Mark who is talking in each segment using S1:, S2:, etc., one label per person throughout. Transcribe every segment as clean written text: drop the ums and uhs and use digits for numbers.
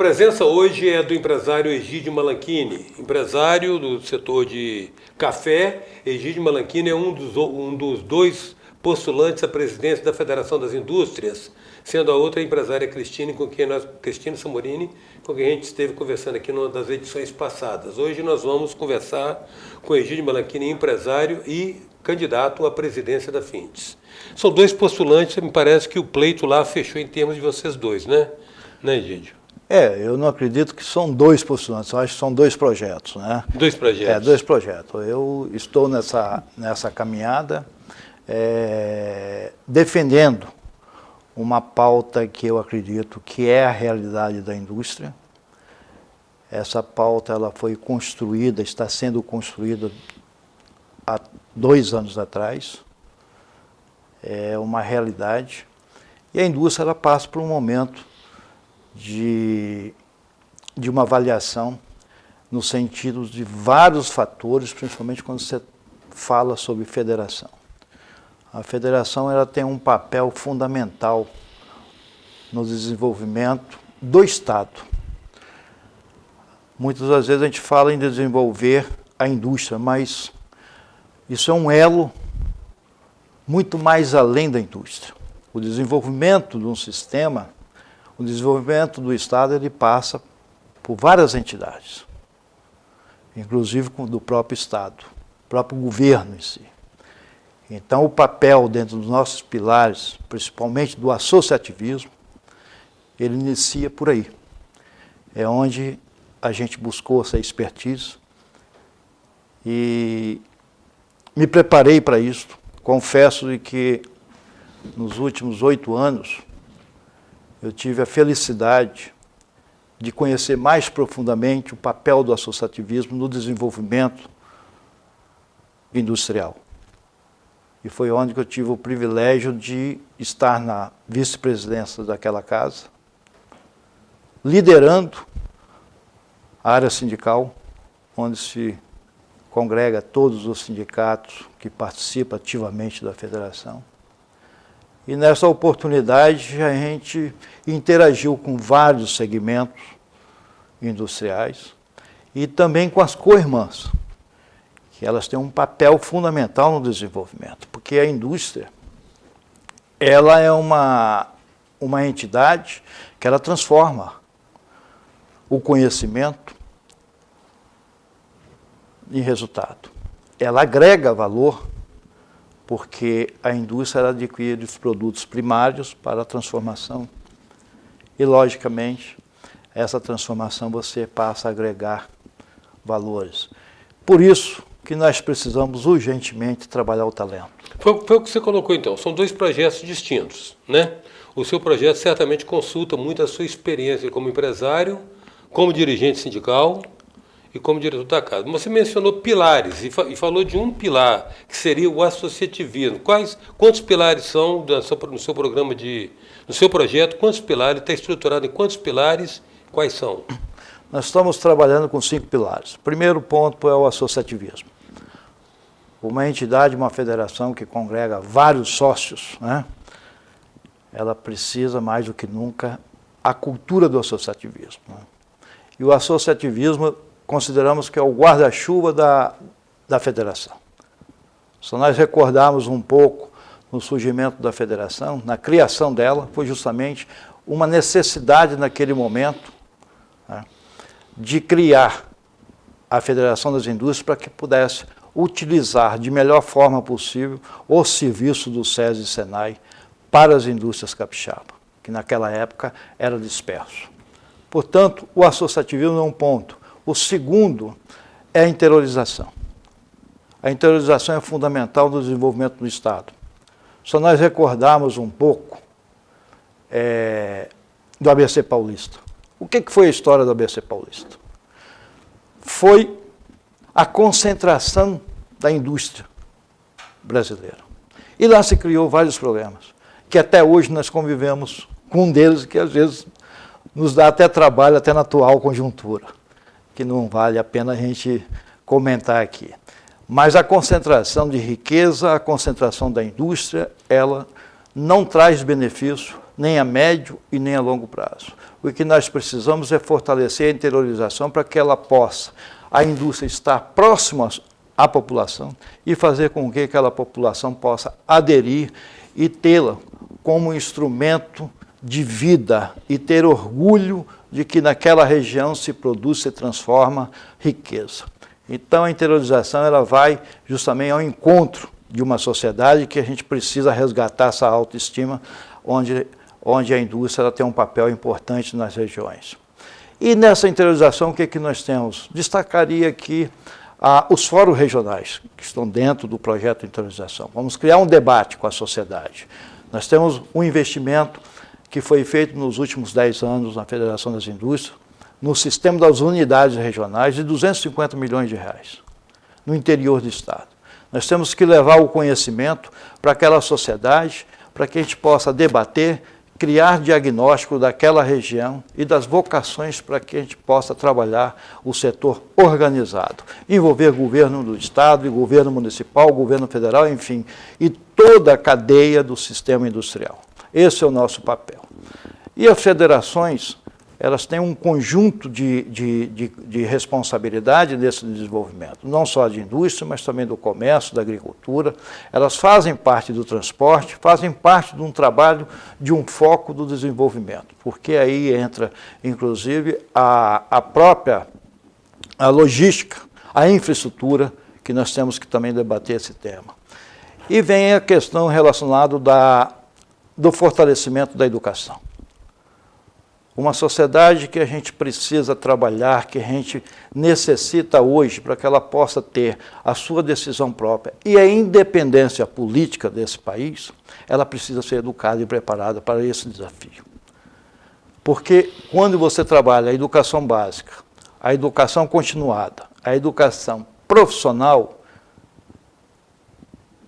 S1: presença hoje é do empresário Egídio Malanchini, empresário do setor de café. Egídio Malanchini é um dos dois postulantes à presidência da Federação das Indústrias, sendo a outra a empresária Cristina Samorini, com quem a gente esteve conversando aqui numa das edições passadas. Hoje nós vamos conversar com Egídio Malanchini, empresário e candidato à presidência da Fintes. São dois postulantes, me parece que o pleito lá fechou em termos de vocês dois, né? Né, Egídio?
S2: Eu não acredito que são dois postulantes, eu acho que são dois projetos, né?
S1: Dois projetos.
S2: Dois projetos. Eu estou nessa caminhada, defendendo uma pauta que eu acredito que é a realidade da indústria. Essa pauta ela foi construída, está sendo construída há 2 anos atrás. É uma realidade. E a indústria ela passa por um momento de uma avaliação no sentido de vários fatores, principalmente quando você fala sobre federação. A federação ela tem um papel fundamental no desenvolvimento do Estado. Muitas das vezes a gente fala em desenvolver a indústria, mas isso é um elo muito mais além da indústria. O desenvolvimento de um sistema, o desenvolvimento do Estado, ele passa por várias entidades, inclusive do próprio Estado, próprio governo em si. Então, o papel dentro dos nossos pilares, principalmente do associativismo, ele inicia por aí. É onde a gente buscou essa expertise e me preparei para isso. Confesso que nos últimos 8 anos, eu tive a felicidade de conhecer mais profundamente o papel do associativismo no desenvolvimento industrial. E foi onde que eu tive o privilégio de estar na vice-presidência daquela casa, liderando a área sindical, onde se congrega todos os sindicatos que participam ativamente da federação. E nessa oportunidade a gente interagiu com vários segmentos industriais e também com as co-irmãs, que elas têm um papel fundamental no desenvolvimento, porque a indústria ela é uma entidade que ela transforma o conhecimento em resultado. Ela agrega valor, porque a indústria adquire os produtos primários para a transformação. E, logicamente, essa transformação você passa a agregar valores. Por isso que nós precisamos urgentemente trabalhar o talento.
S1: Foi o que você colocou, então. São dois projetos distintos, né? O seu projeto certamente consulta muito a sua experiência como empresário, como dirigente sindical e como diretor da casa. Você mencionou pilares e falou de um pilar, que seria o associativismo. Quantos pilares são no seu programa no seu projeto? Quantos pilares? Está estruturado em quantos pilares? Quais são?
S2: Nós estamos trabalhando com 5 pilares. O primeiro ponto é o associativismo. Uma entidade, uma federação que congrega vários sócios, né? Ela precisa mais do que nunca a cultura do associativismo, né? E o associativismo consideramos que é o guarda-chuva da federação. Se nós recordarmos um pouco no surgimento da federação, na criação dela, foi justamente uma necessidade naquele momento, né, de criar a Federação das Indústrias para que pudesse utilizar de melhor forma possível o serviço do SESI e SENAI para as indústrias capixaba, que naquela época era disperso. Portanto, o associativismo é um ponto. O segundo é a interiorização. A interiorização é fundamental no desenvolvimento do Estado. Se nós recordarmos um pouco do ABC Paulista. O que foi a história do ABC Paulista? Foi a concentração da indústria brasileira. E lá se criou vários programas, que até hoje nós convivemos com um deles, que às vezes nos dá até trabalho, até na atual conjuntura, que não vale a pena a gente comentar aqui. Mas a concentração de riqueza, a concentração da indústria, ela não traz benefício nem a médio e nem a longo prazo. O que nós precisamos é fortalecer a interiorização para que ela possa, a indústria estar próxima à população e fazer com que aquela população possa aderir e tê-la como instrumento de vida e ter orgulho de que naquela região se produz, se transforma riqueza. Então a interiorização ela vai justamente ao encontro de uma sociedade que a gente precisa resgatar essa autoestima, onde a indústria ela tem um papel importante nas regiões. E nessa interiorização, o que nós temos? Destacaria aqui os fóruns regionais, que estão dentro do projeto de interiorização. Vamos criar um debate com a sociedade. Nós temos um investimento que foi feito nos últimos 10 anos na Federação das Indústrias, no sistema das unidades regionais, de 250 milhões de reais, no interior do Estado. Nós temos que levar o conhecimento para aquela sociedade, para que a gente possa debater, criar diagnóstico daquela região e das vocações para que a gente possa trabalhar o setor organizado, envolver governo do Estado, governo municipal, governo federal, enfim, e toda a cadeia do sistema industrial. Esse é o nosso papel. E as federações, elas têm um conjunto de responsabilidade nesse desenvolvimento, não só de indústria, mas também do comércio, da agricultura. Elas fazem parte do transporte, fazem parte de um trabalho, de um foco do desenvolvimento, porque aí entra, inclusive, a própria logística, a infraestrutura, que nós temos que também debater esse tema. E vem a questão relacionada do fortalecimento da educação. Uma sociedade que a gente precisa trabalhar, que a gente necessita hoje para que ela possa ter a sua decisão própria e a independência política desse país, ela precisa ser educada e preparada para esse desafio. Porque quando você trabalha a educação básica, a educação continuada, a educação profissional,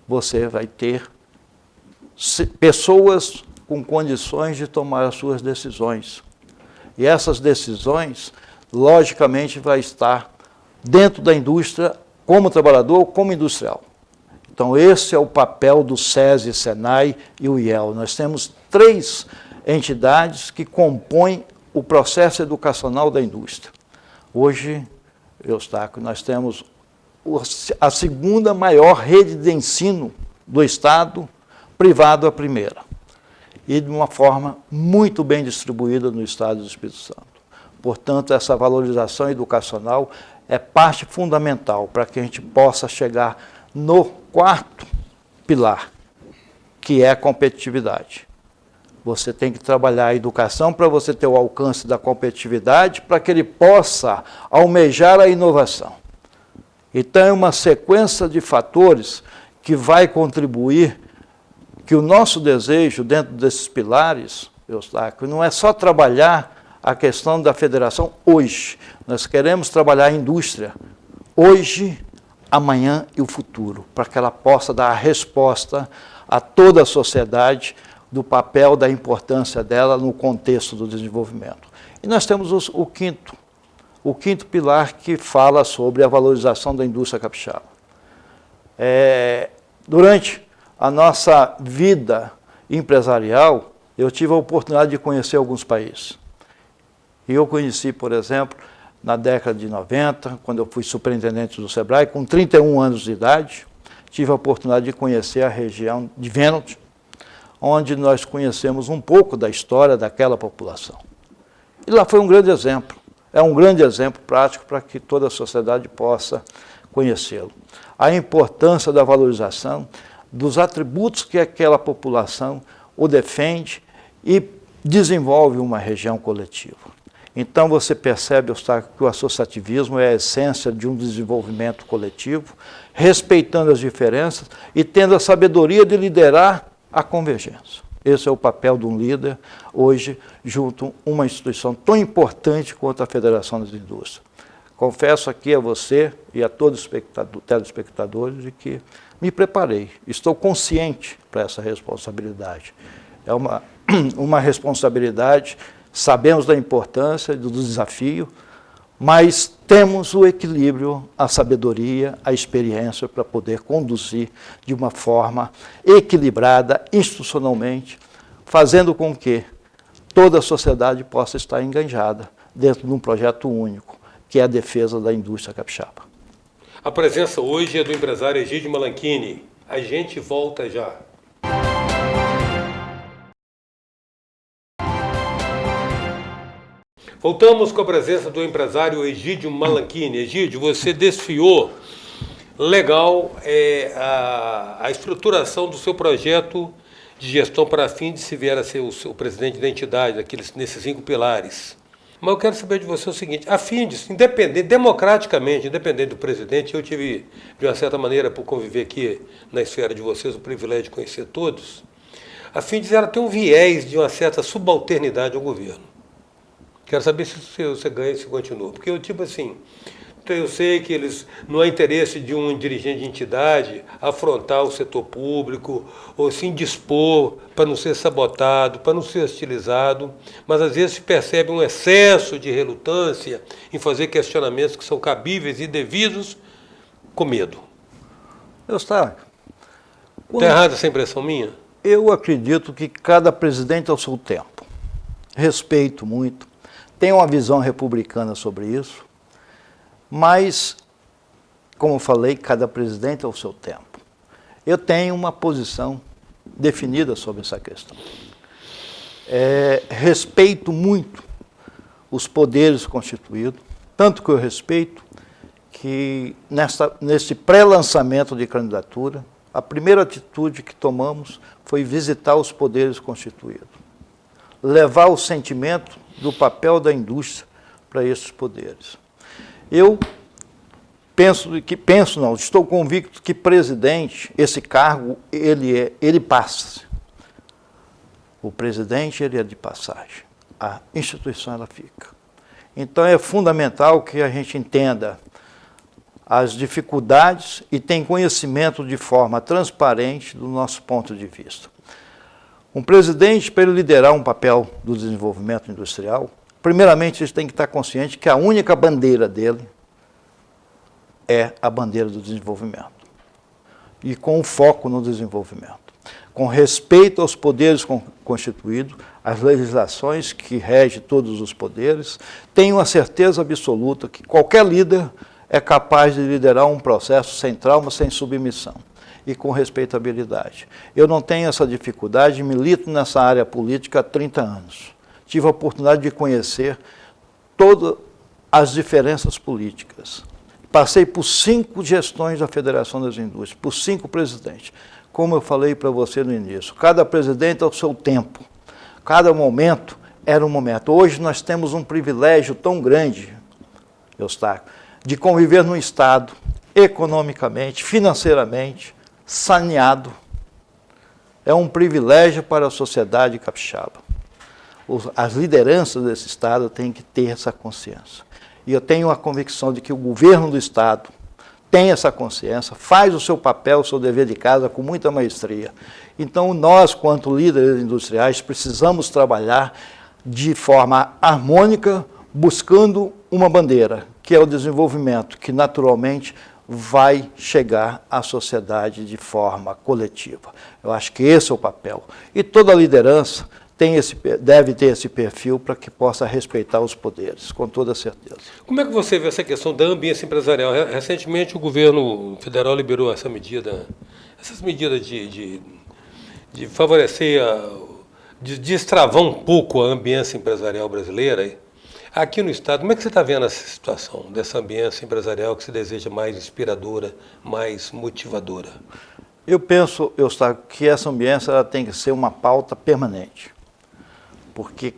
S2: você vai ter pessoas com condições de tomar as suas decisões. E essas decisões, logicamente, vai estar dentro da indústria como trabalhador ou como industrial. Então, esse é o papel do SESI, SENAI e o IEL. Nós temos 3 entidades que compõem o processo educacional da indústria. Hoje, Eustáquio, nós temos a segunda maior rede de ensino do Estado, privado a primeira. E de uma forma muito bem distribuída no Estado do Espírito Santo. Portanto, essa valorização educacional é parte fundamental para que a gente possa chegar no 4º pilar, que é a competitividade. Você tem que trabalhar a educação para você ter o alcance da competitividade, para que ele possa almejar a inovação. Então, é uma sequência de fatores que vai contribuir que o nosso desejo dentro desses pilares, Eustáquio, não é só trabalhar a questão da federação hoje. Nós queremos trabalhar a indústria hoje, amanhã e o futuro, para que ela possa dar a resposta a toda a sociedade do papel, da importância dela no contexto do desenvolvimento. E nós temos o quinto pilar que fala sobre a valorização da indústria capixaba. Durante a nossa vida empresarial, eu tive a oportunidade de conhecer alguns países. E eu conheci, por exemplo, na década de 90, quando eu fui superintendente do SEBRAE, com 31 anos de idade, tive a oportunidade de conhecer a região de Vênus, onde nós conhecemos um pouco da história daquela população. E lá foi um grande exemplo, é um grande exemplo prático para que toda a sociedade possa conhecê-lo. A importância da valorização dos atributos que aquela população o defende e desenvolve uma região coletiva. Então você percebe, Eustáquio, que o associativismo é a essência de um desenvolvimento coletivo, respeitando as diferenças e tendo a sabedoria de liderar a convergência. Esse é o papel de um líder hoje, junto a uma instituição tão importante quanto a Federação das Indústrias. Confesso aqui a você e a todos os telespectadores de que me preparei, estou consciente para essa responsabilidade. É uma responsabilidade, sabemos da importância do desafio, mas temos o equilíbrio, a sabedoria, a experiência para poder conduzir de uma forma equilibrada, institucionalmente, fazendo com que toda a sociedade possa estar enganjada dentro de um projeto único, que é a defesa da indústria capixaba.
S1: A presença hoje é do empresário Egídio Malanchini. A gente volta já. Voltamos com a presença do empresário Egídio Malanchini. Egídio, você desfiou legal a estruturação do seu projeto de gestão para fim de se vier a ser o presidente da entidade, nesses 5 pilares. Mas eu quero saber de você o seguinte: a Findes, democraticamente, independente do presidente, eu tive, de uma certa maneira, por conviver aqui na esfera de vocês, o privilégio de conhecer todos, a Findes ela tem um viés de uma certa subalternidade ao governo. Quero saber se você ganha e se continua. Porque eu sei que não há interesse de um dirigente de entidade afrontar o setor público, ou se indispor para não ser sabotado, para não ser hostilizado, mas às vezes se percebe um excesso de relutância em fazer questionamentos que são cabíveis e devidos com medo. Está errada essa impressão minha?
S2: Eu acredito que cada presidente ao seu tempo. Respeito muito. Tenho uma visão republicana sobre isso, mas, como falei, cada presidente ao seu tempo. Eu tenho uma posição definida sobre essa questão. Respeito muito os poderes constituídos, tanto que eu respeito que nesse pré-lançamento de candidatura, a primeira atitude que tomamos foi visitar os poderes constituídos, levar o sentimento do papel da indústria para esses poderes. Eu estou convicto que presidente, esse cargo, ele passa. O presidente, ele é de passagem. A instituição, ela fica. Então, é fundamental que a gente entenda as dificuldades e tenha conhecimento de forma transparente do nosso ponto de vista. Um presidente, para ele liderar um papel do desenvolvimento industrial, primeiramente ele tem que estar consciente que a única bandeira dele é a bandeira do desenvolvimento. E com o foco no desenvolvimento. Com respeito aos poderes constituídos, às legislações que regem todos os poderes, tenho a certeza absoluta que qualquer líder é capaz de liderar um processo sem trauma, sem submissão e com respeitabilidade. Eu não tenho essa dificuldade, milito nessa área política há 30 anos. Tive a oportunidade de conhecer todas as diferenças políticas. Passei por 5 gestões da Federação das Indústrias, por 5 presidentes. Como eu falei para você no início, cada presidente ao seu tempo, cada momento era um momento. Hoje nós temos um privilégio tão grande, Eustáquio, de conviver num Estado economicamente, financeiramente, saneado. É um privilégio para a sociedade capixaba. As lideranças desse Estado têm que ter essa consciência. E eu tenho a convicção de que o governo do Estado tem essa consciência, faz o seu papel, o seu dever de casa com muita maestria. Então, nós, quanto líderes industriais, precisamos trabalhar de forma harmônica, buscando uma bandeira, que é o desenvolvimento, que naturalmente vai chegar à sociedade de forma coletiva. Eu acho que esse é o papel. E toda liderança deve ter esse perfil para que possa respeitar os poderes, com toda certeza.
S1: Como é que você vê essa questão da ambiência empresarial? Recentemente o governo federal liberou essas medidas de favorecer, de destravar um pouco a ambiência empresarial brasileira. Aqui no Estado, como é que você está vendo essa situação dessa ambiência empresarial que se deseja mais inspiradora, mais motivadora?
S2: Eu penso, Eustáquio, que essa ambiência ela tem que ser uma pauta permanente. Porque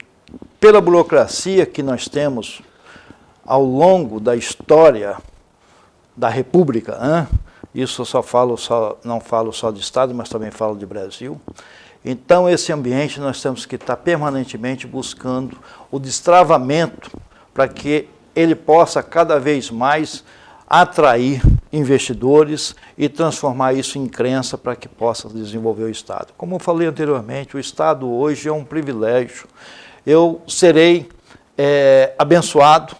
S2: pela burocracia que nós temos ao longo da história da República, isso eu não falo só de Estado, mas também falo de Brasil. Então, esse ambiente nós temos que estar permanentemente buscando o destravamento para que ele possa cada vez mais atrair investidores e transformar isso em crença para que possa desenvolver o Estado. Como eu falei anteriormente, o Estado hoje é um privilégio. Eu serei abençoado,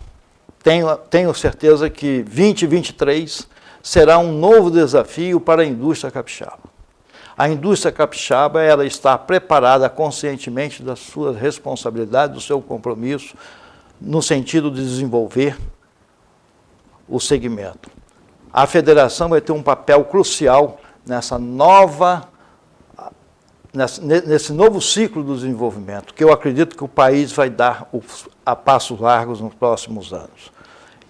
S2: tenho certeza que 2023 será um novo desafio para a indústria capixaba. A indústria capixaba, ela está preparada conscientemente das suas responsabilidades, do seu compromisso, no sentido de desenvolver o segmento. A federação vai ter um papel crucial nesse novo ciclo do desenvolvimento, que eu acredito que o país vai dar a passos largos nos próximos anos.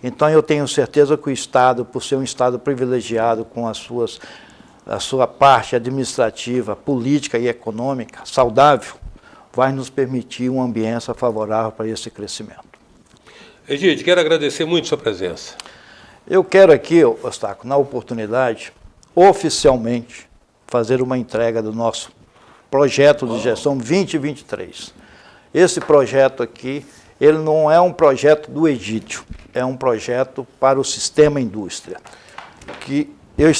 S2: Então, eu tenho certeza que o Estado, por ser um Estado privilegiado com a sua parte administrativa, política e econômica saudável, vai nos permitir uma ambiência favorável para esse crescimento.
S1: Egídio, quero agradecer muito a sua presença.
S2: Eu quero aqui, Eustáquio, na oportunidade, oficialmente, fazer uma entrega do nosso projeto de gestão 2023. Esse projeto aqui, ele não é um projeto do Egídio, é um projeto para o sistema indústria, que eu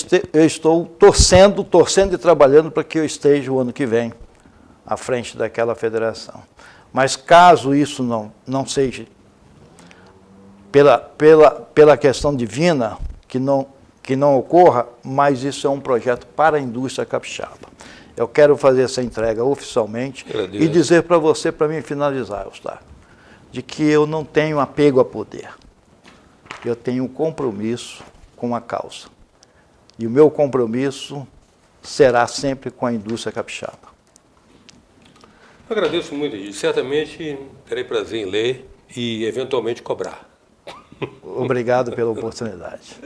S2: estou torcendo e trabalhando para que eu esteja o ano que vem à frente daquela federação. Mas caso isso não seja pela questão divina, que não ocorra, mas isso é um projeto para a indústria capixaba. Eu quero fazer essa entrega oficialmente e dizer para você, para mim finalizar, Eustáquio, de que eu não tenho apego a poder. Eu tenho compromisso com a causa. E o meu compromisso será sempre com a indústria capixaba.
S1: Eu agradeço muito, Egídio. Certamente terei prazer em ler e, eventualmente, cobrar.
S2: Obrigado pela oportunidade.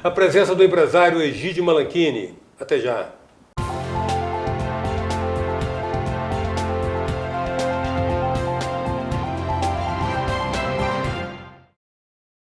S1: A presença do empresário Egídio Malanchini. Até já.